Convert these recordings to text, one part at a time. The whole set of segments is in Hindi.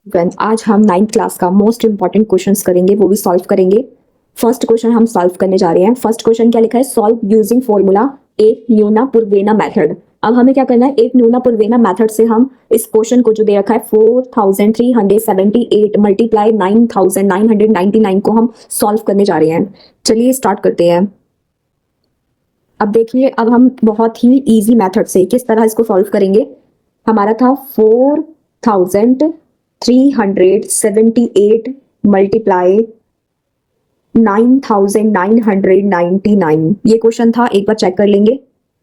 फ्रेंड्स, आज हम 9th क्लास का मोस्ट इंपॉर्टेंट क्वेश्चंस करेंगे, वो भी सॉल्व करेंगे। फर्स्ट क्वेश्चन हम सॉल्व करने जा रहे हैं। फर्स्ट क्वेश्चन क्या लिखा है? सॉल्व यूजिंग फॉर्मूला एक न्यूना पूर्वेना मेथड। अब हमें क्या करना है? एक न्यूना पूर्वेना मेथड से हम इस क्वेश्चन को जो दे रखा है 4378 मल्टीप्लाई 9999 को हम सॉल्व करने जा रहे हैं। चलिए स्टार्ट करते हैं। अब देखिए, अब हम बहुत ही इजी मेथड से किस तरह इसको सॉल्व करेंगे। हमारा था 4378 मल्टीप्लाई 9999। ये क्वेश्चन था, एक बार चेक कर लेंगे।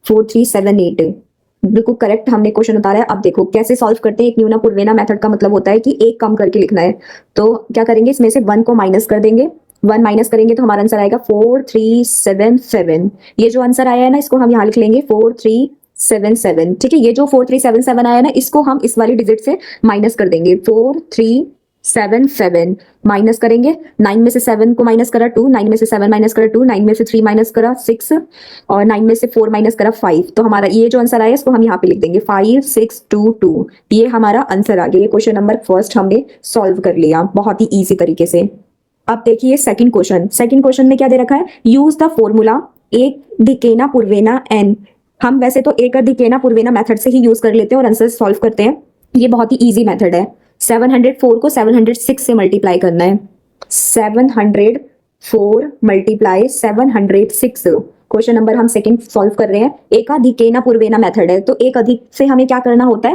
4378 बिल्कुल करेक्ट हमने क्वेश्चन उतारा है। अब देखो कैसे सॉल्व करते हैं। एक न्यूना पूर्वेना मेथड का मतलब होता है कि एक कम करके लिखना है। तो क्या करेंगे, इसमें से 1 को माइनस कर देंगे। 1 माइनस करेंगे तो हमारा आंसर आएगा 4377। ये जो आंसर आया है ना, इसको हम यहाँ लिख लेंगे 4377। ठीक है, ये जो 4377 आया ना, इसको हम इस वाली डिजिट से माइनस कर देंगे। 4377 माइनस करेंगे। 9 में से 7 को माइनस करा 2, 9 में से 7 माइनस करा 2, 9 में से 3 माइनस करा 6 और 9 में से 4 माइनस करा 5। तो हमारा ये जो आंसर आया इसको हम यहाँ पे लिख देंगे 5622। ये हमारा आंसर आ गया। ये क्वेश्चन नंबर फर्स्ट हमने सॉल्व कर लिया बहुत ही इजी तरीके से। अब देखिए सेकंड क्वेश्चन। सेकंड क्वेश्चन में क्या दे रखा है? यूज द फॉर्मूला एक दिकेना पूर्वेना एन। हम वैसे तो एक दिकेना पूर्वेना मेथड से ही यूज कर लेते हैं और आंसर सॉल्व करते हैं। ये बहुत ही इजी मेथड है। 704 को 706 से मल्टीप्लाई करना है। 704 मल्टीप्लाई 706। क्वेश्चन नंबर हम सेकंड सॉल्व कर रहे हैं। एकाधिकेना पूर्वेना मेथड है, तो एक अधिक से हमें क्या करना होता है?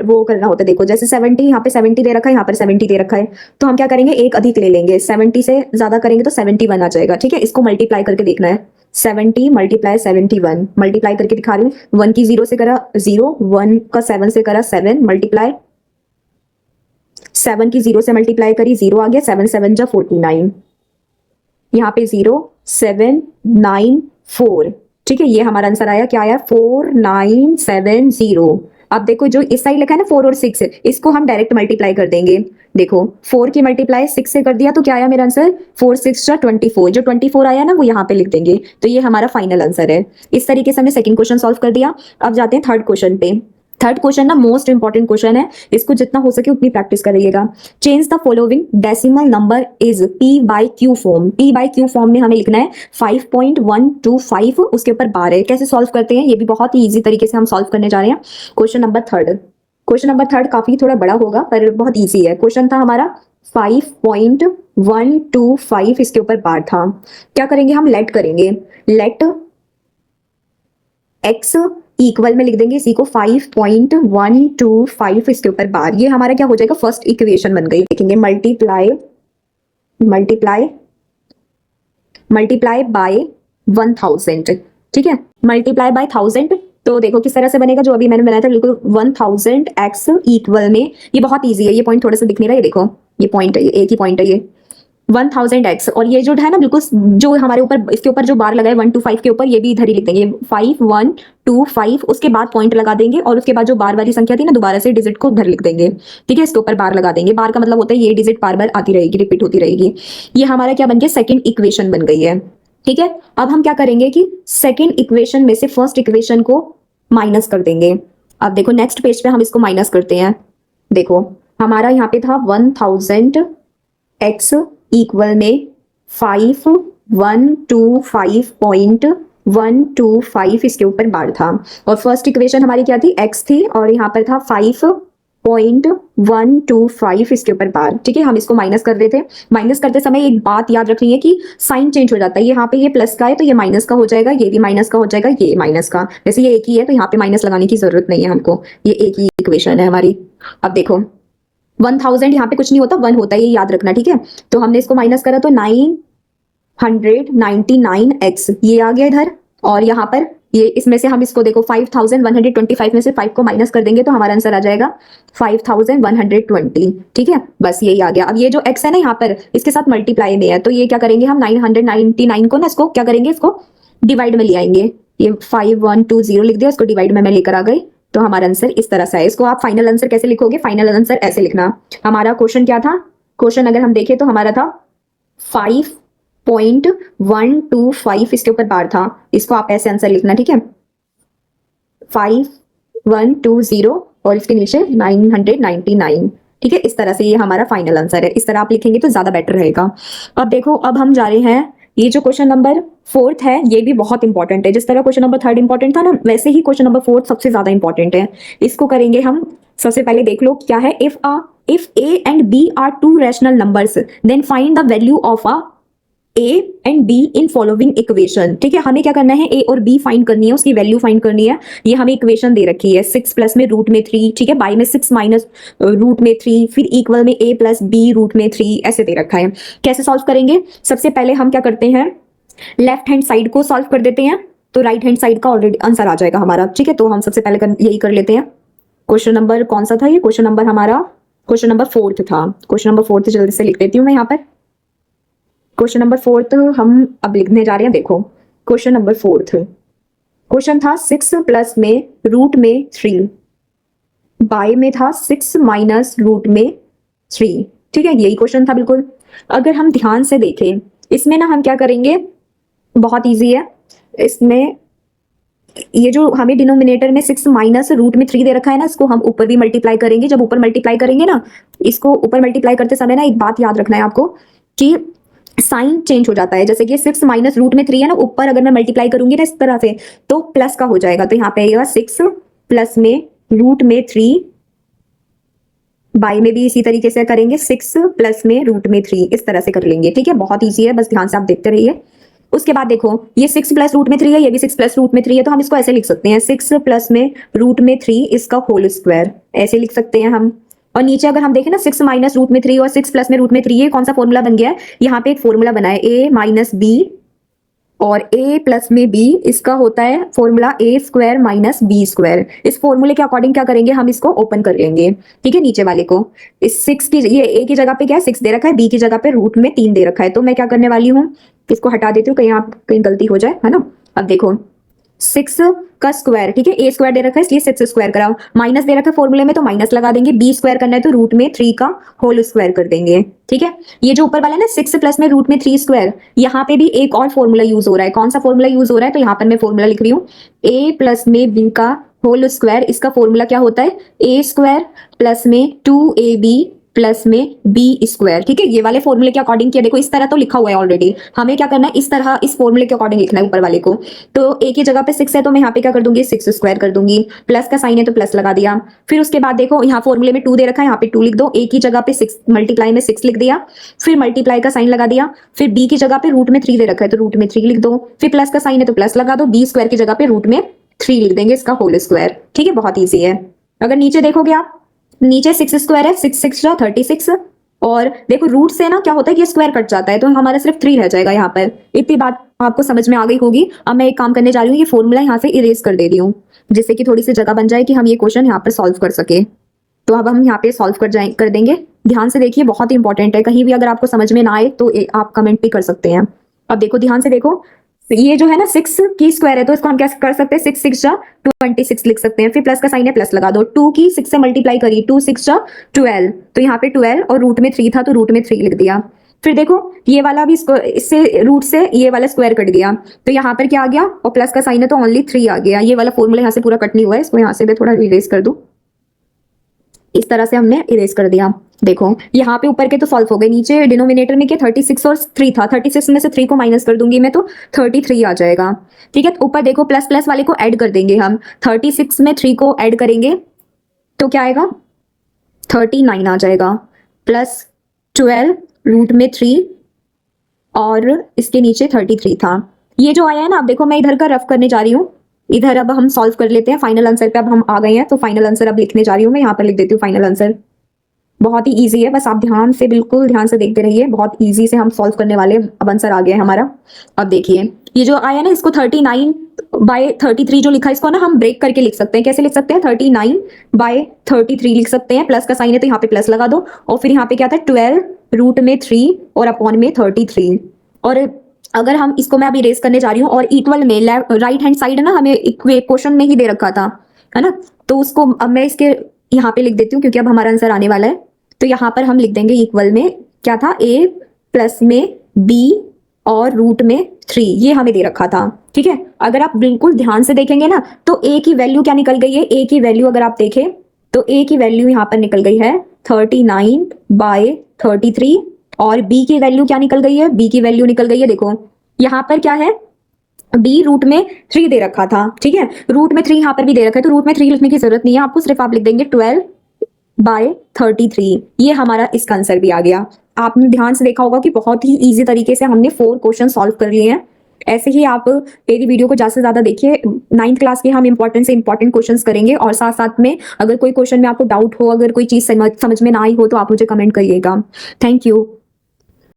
वो करना होता है। देखो जैसे 70, यहाँ पे 70 दे रखा है, यहाँ पर 70 दे रखा है, तो हम क्या करेंगे? एक अधिक ले लेंगे। 70 से ज्यादा करेंगे तो 71 आ जाएगा। ठीक है, इसको मल्टीप्लाई करके देखना है। 70 मल्टीप्लाई 71 मल्टीप्लाई करके दिखा रही हूँ। 1 की 0 से करा 0, 1 का 7 से करा 7 मल्टीप्लाई 7 की 0 से मल्टीप्लाई करी 0 आ गया। 7 7 जा 49, यहाँ पे 0794। ठीक है, ये हमारा आंसर आया। क्या आया? 4970। अब देखो जो इस साइड लिखा है ना 4 और 6, इसको हम डायरेक्ट मल्टीप्लाई कर देंगे। देखो 4 की मल्टीप्लाई 6 से कर दिया तो क्या आया मेरा आंसर? 4 6 जा 24। जो 24 आया ना वो यहाँ पे लिख देंगे। तो ये हमारा फाइनल आंसर है। इस तरीके से हमने सेकंड क्वेश्चन सॉल्व कर दिया। अब जाते हैं थर्ड क्वेश्चन पे। थर्ड क्वेश्चन ना मोस्ट इंपॉर्टेंट क्वेश्चन है, इसको जितना हो सके उतनी प्रैक्टिस करिएगा। Change the following decimal number is P by Q form. P by Q form में हमें लिखना है 5.125, उसके ऊपर बार है। कैसे सॉल्व करते हैं? ये भी बहुत ही ईजी तरीके से हम सॉल्व करने जा रहे हैं। Question number third. Question number third काफी थोड़ा बड़ा होगा पर बहुत ईजी है। क्वेश्चन था हमारा 5.125, इसके ऊपर बार था। क्या करेंगे हम? लेट करेंगे। लेट x इक्वल में लिख देंगे इसी को 5.125, इसके ऊपर बार। ये हमारा क्या हो जाएगा? फर्स्ट इक्वेशन बन गई। देखेंगे मल्टीप्लाई मल्टीप्लाई मल्टीप्लाई बाय 1000। ठीक है, मल्टीप्लाई बाय 1000। तो देखो किस तरह से बनेगा, जो अभी मैंने बनाया था बिल्कुल 1000x इक्वल में। ये बहुत इजी है। ये पॉइंट थोड़ा सा दिख नहीं रहा है, ये देखो ये पॉइंट है, ये एक ही पॉइंट है ये 1000x। और ये जो है ना बिल्कुल जो हमारे ऊपर इसके ऊपर जो बार लगा है 125 के ऊपर, ये भी इधर ही लिख देंगे 5125। उसके बाद पॉइंट लगा देंगे और उसके बाद जो बार वाली संख्या थी ना दोबारा से डिजिट को उधर लिख देंगे। ठीक है, इसके ऊपर बार लगा देंगे। बार का मतलब होता है ये डिजिट बार बार आती रहेगी, रिपीट होती रहेगी। ये हमारा क्या बन गया? सेकेंड इक्वेशन बन गई है। ठीक है, अब हम क्या करेंगे कि सेकेंड इक्वेशन में से फर्स्ट इक्वेशन को माइनस कर देंगे। अब देखो नेक्स्ट पेज पे हम इसको माइनस करते हैं। देखो हमारा यहाँ पे था 1000x इक्वल में 5125.125, इसके ऊपर बार था। और फर्स्ट इक्वेशन हमारी क्या थी? x थी और यहाँ पर था 5.125, इसके ऊपर बार। ठीक है, हम इसको माइनस कर रहे थे। माइनस करते समय एक बात याद रखनी है कि साइन चेंज हो जाता है। यहाँ पे ये प्लस का है तो ये माइनस का हो जाएगा, ये भी माइनस का हो जाएगा, ये माइनस का। जैसे ये एक ही है तो यहाँ पे माइनस लगाने की जरूरत नहीं है हमको, ये एक ही इक्वेशन है हमारी। अब देखो 1000 यहाँ पे कुछ नहीं होता, 1 होता है, ये याद रखना। ठीक है, तो हमने इसको माइनस करा तो 999x ये आ गया इधर। और यहाँ पर ये इसमें से हम इसको देखो 5125 में से 5 को माइनस कर देंगे तो हमारा आंसर आ जाएगा 5120। ठीक है, बस यही आ गया। अब ये जो x है ना यहाँ पर इसके साथ मल्टीप्लाई में है, तो ये क्या करेंगे हम 999 को ना इसको क्या करेंगे? इसको डिवाइड में ले आएंगे। ये 5120 लिख दिया, इसको डिवाइड में मैं लेकर आ गई। तो हमारा आंसर इस तरह से है। इसको आप फाइनल आंसर कैसे लिखोगे? फाइनल आंसर ऐसे लिखना। हमारा क्वेश्चन क्या था? क्वेश्चन अगर हम देखें तो हमारा था 5.125, इसके ऊपर बार था। इसको आप ऐसे आंसर लिखना। ठीक है, 5120 और इसके नीचे 999। ठीक है, इस तरह से ये हमारा फाइनल आंसर है। इस तरह आप लिखेंगे तो ज्यादा बेटर रहेगा। अब देखो, अब हम जा रहे हैं, ये जो क्वेश्चन नंबर 4 है ये भी बहुत इंपॉर्टेंट है। जिस तरह क्वेश्चन नंबर 3 इंपॉर्टेंट था ना, वैसे ही क्वेश्चन नंबर 4 सबसे ज्यादा इंपॉर्टेंट है। इसको करेंगे हम। सबसे पहले देख लो क्या है। If a and b are two rational numbers, then find the value of a and b in following equation। ठीक है, हमें क्या करना है, a और b फाइंड करनी है, उसकी वैल्यू फाइंड करनी है। ये हमें इक्वेशन दे रखी है, 6 प्लस में रूट में 3, ठीक है, बाई में 6 माइनस रूट में 3, फिर इक्वल में a प्लस b रूट में 3, ऐसे दे रखा है। कैसे सॉल्व करेंगे? सबसे पहले हम क्या करते हैं, लेफ्ट हैंड साइड को सॉल्व कर देते हैं, तो राइट हैंड साइड का ऑलरेडी आंसर आ जाएगा हमारा। ठीक है, तो हम सबसे पहले यही कर लेते हैं। क्वेश्चन नंबर कौन सा था ये? क्वेश्चन नंबर हमारा क्वेश्चन नंबर 4 था। क्वेश्चन नंबर 4 जल्दी से लिख देती हूँ मैं यहाँ पर। क्वेश्चन नंबर 4 हम अब लिखने जा रहे हैं। देखो, क्वेश्चन नंबर 4 क्वेश्चन था 6 प्लस में रूट में 3, बाय में था 6 माइनस रूट में 3। ठीक है, यही क्वेश्चन था बिल्कुल। अगर हम ध्यान से देखें, इसमें ना हम क्या करेंगे, बहुत इजी है। इसमें ये जो हमें डिनोमिनेटर में 6 माइनस रूट में 3 दे रखा है ना, इसको हम ऊपर भी मल्टीप्लाई करेंगे। जब ऊपर मल्टीप्लाई करेंगे ना, इसको ऊपर मल्टीप्लाई करते समय ना एक बात याद रखना है आपको कि साइन चेंज हो जाता है। जैसे कि 6 माइनस रूट में 3 है ना, ऊपर अगर मैं मल्टीप्लाई करूंगी ना इस तरह से, तो प्लस का हो जाएगा। तो यहाँ पे आएगा 6 प्लस में रूट में 3, बाई में भी इसी तरीके से करेंगे, 6 प्लस में रूट में 3, इस तरह से कर लेंगे। ठीक है, बहुत ईजी है, बस ध्यान से आप देखते रहिए। उसके बाद देखो, ये 6 प्लस रूट में 3 है, ये भी 6 प्लस रूट में 3 है, तो हम इसको ऐसे लिख सकते हैं, 6 प्लस में रूट में 3 इसका होल स्क्वायर, ऐसे लिख सकते हैं हम। और नीचे अगर हम देखें ना, 6 माइनस रूट में 3 और 6 प्लस में रूट में 3, ये कौन सा फॉर्मूला बन गया है? यहाँ पे एक फॉर्मूला बना है, a माइनस बी और a प्लस में b, इसका होता है formula a square minus b square. इस फॉर्मूले के अकॉर्डिंग क्या करेंगे, हम इसको ओपन कर लेंगे। ठीक है, नीचे वाले को, इस 6 की, ये a की जगह पे क्या है 6 दे रखा है, b की जगह पे रूट में 3 दे रखा है, तो मैं क्या करने वाली हूँ, इसको हटा देती हूँ, कहीं गलती हो जाए, है ना। अब देखो, 6 का स्क्वायर, ठीक है, a स्क्वायर दे रखा है इसलिए 6 स्क्वायर कराओ, माइनस दे रखा है फॉर्मूले में तो माइनस लगा देंगे, b स्क्वायर करना है तो रूट में 3 का होल स्क्वायर कर देंगे। ठीक है, ये जो ऊपर वाला है ना 6 प्लस में रूट में 3 स्क्वायर, यहाँ पे भी एक और फॉर्मूला यूज हो रहा है। कौन सा फॉर्मूला यूज हो रहा है? तो यहाँ पर मैं फॉर्मूला लिख रही हूँ, a प्लस में b का होल स्क्वायर, इसका फॉर्मूला क्या होता है, a स्क्वायर प्लस में 2ab प्लस में बी स्क्वायर। ठीक है, ये वाले फॉर्मूले के अकॉर्डिंग किया। देखो, इस तरह तो लिखा हुआ है ऑलरेडी, हमें क्या करना है, इस तरह इस फॉर्मूले के अकॉर्डिंग लिखना है ऊपर वाले को। तो a की जगह पे 6 है, तो मैं यहाँ पे क्या कर दूंगी, 6 स्क्वायर कर दूंगी, प्लस का साइन है तो प्लस लगा दिया। फिर उसके बाद देखो, यहाँ फॉर्मूले में 2 दे रखा है, यहाँ पे 2 लिख दो, a की जगह पे 6 मल्टीप्लाई में 6 लिख दिया, फिर मल्टीप्लाई का साइन लगा दिया, फिर b की जगह पे रूट में 3 दे रखा है तो रूट में 3 लिख दो, फिर प्लस का साइन है तो प्लस लगा दो, b स्क्वायर की जगह पे रूट में 3 लिख देंगे, इसका होल स्क्वायर। ठीक है, बहुत ईजी है। अगर नीचे देखोगे आप, नीचे 6 स्क्वायर है, 6 6 जा 36, और देखो रूट से ना क्या होता है कि ये स्क्वायर कट जाता है, तो हमारा सिर्फ 3 रह जाएगा यहाँ पर। इतनी बात आपको समझ में आ गई होगी। अब मैं एक काम करने जा रही हूँ, ये फॉर्मूला यहाँ से इरेज कर दे रही हूँ, जिससे कि थोड़ी सी जगह बन जाए कि हम ये क्वेश्चन यहाँ पर सॉल्व कर सके। तो अब हम यहाँ पे सॉल्व कर देंगे। ध्यान से देखिए, बहुत ही इंपॉर्टेंट है, कहीं भी अगर आपको समझ में ना आए तो आप कमेंट भी कर सकते हैं। अब देखो, ध्यान से देखो, ये जो है ना 6 की स्क्वायर है, तो इसको हम क्या कर सकते हैं, 6 6 जा 26 लिख सकते हैं, फिर प्लस का साइन है प्लस लगा दो, 2 की 6 से मल्टीप्लाई करी, 2 6 जा 12, तो यहाँ पे 12 और रूट में 3 था तो रूट में 3 लिख दिया। फिर देखो, ये वाला भी इससे रूट से ये वाला स्क्वायर कट गया, तो यहाँ पर क्या आ गया, और प्लस का साइन है तो ओनली 3 आ गया। ये वाला फॉर्मूला यहाँ से पूरा कट नहीं हुआ है, इसको यहाँ से मैं थोड़ा इरेज कर दूं, इस तरह से हमने इरेज कर दिया। देखो, यहाँ पे ऊपर के तो सॉल्व हो गए, नीचे डिनोमिनेटर में क्या 36 और 3 था, 36 में से 3 को माइनस कर दूंगी मैं तो 33 आ जाएगा। ठीक है, ऊपर देखो प्लस प्लस वाले को ऐड कर देंगे हम, 36 में 3 को ऐड करेंगे तो क्या आएगा, 39 आ जाएगा, प्लस 12 रूट में 3 और इसके नीचे 33 था। ये जो आया है ना, अब देखो मैं इधर का रफ करने जा रही हूँ, इधर अब हम सॉल्व कर लेते हैं। फाइनल आंसर पे अब हम आ गए हैं, तो फाइनल आंसर अब लिखने जा रही हूँ मैं, यहाँ पर लिख देती हूँ फाइनल आंसर। बहुत ही इजी है, बस आप ध्यान से, बिल्कुल ध्यान से देखते रहिए, बहुत इजी से हम सॉल्व करने वाले। अब आंसर आ गया है हमारा। अब देखिए, ये जो आया ना, इसको 39/33 जो लिखा है, इसको ना हम ब्रेक करके लिख सकते हैं। कैसे लिख सकते हैं, 39/33 लिख सकते हैं, प्लस का साइन है तो यहाँ पे प्लस लगा दो, और फिर यहाँ पे क्या था 12 रूट में 3 और अपॉन में 33। और अगर हम इसको मैं अभी इरेज करने जा रही हूँ, और इक्वल में राइट हैंड साइड है ना, हमें क्वेश्चन में ही दे रखा था, है ना, तो उसको अब मैं इसके यहाँ पे लिख देती हूँ, क्योंकि अब हमारा आंसर आने वाला है। तो यहाँ पर हम लिख देंगे इक्वल में क्या था, a प्लस में b और रूट में 3, ये हमें दे रखा था। ठीक है, अगर आप बिल्कुल ध्यान से देखेंगे ना, तो a की वैल्यू क्या निकल गई है, a की वैल्यू अगर आप देखें तो ए की वैल्यू यहाँ पर निकल गई है 39/33 और बी की वैल्यू क्या निकल गई है, बी की वैल्यू निकल गई है, देखो यहाँ पर क्या है, बी रूट में 3 दे रखा था, ठीक है, रूट में 3 यहाँ पर भी दे रखा है, तो रूट में 3 लिखने की जरूरत नहीं है आपको, सिर्फ आप लिख देंगे 12/33। ये हमारा इसका आंसर भी आ गया। आपने ध्यान से देखा होगा कि बहुत ही इजी तरीके से हमने 4 क्वेश्चन सॉल्व कर लिए हैं। ऐसे ही आप मेरी वीडियो को ज्यादा से ज्यादा देखिए। 9th क्लास के हम इंपॉर्टेंट से इंपॉर्टेंट क्वेश्चंस करेंगे और साथ साथ में अगर कोई क्वेश्चन में आपको डाउट हो, अगर कोई चीज समझ में ना आई हो तो आप मुझे कमेंट करिएगा। Thank you.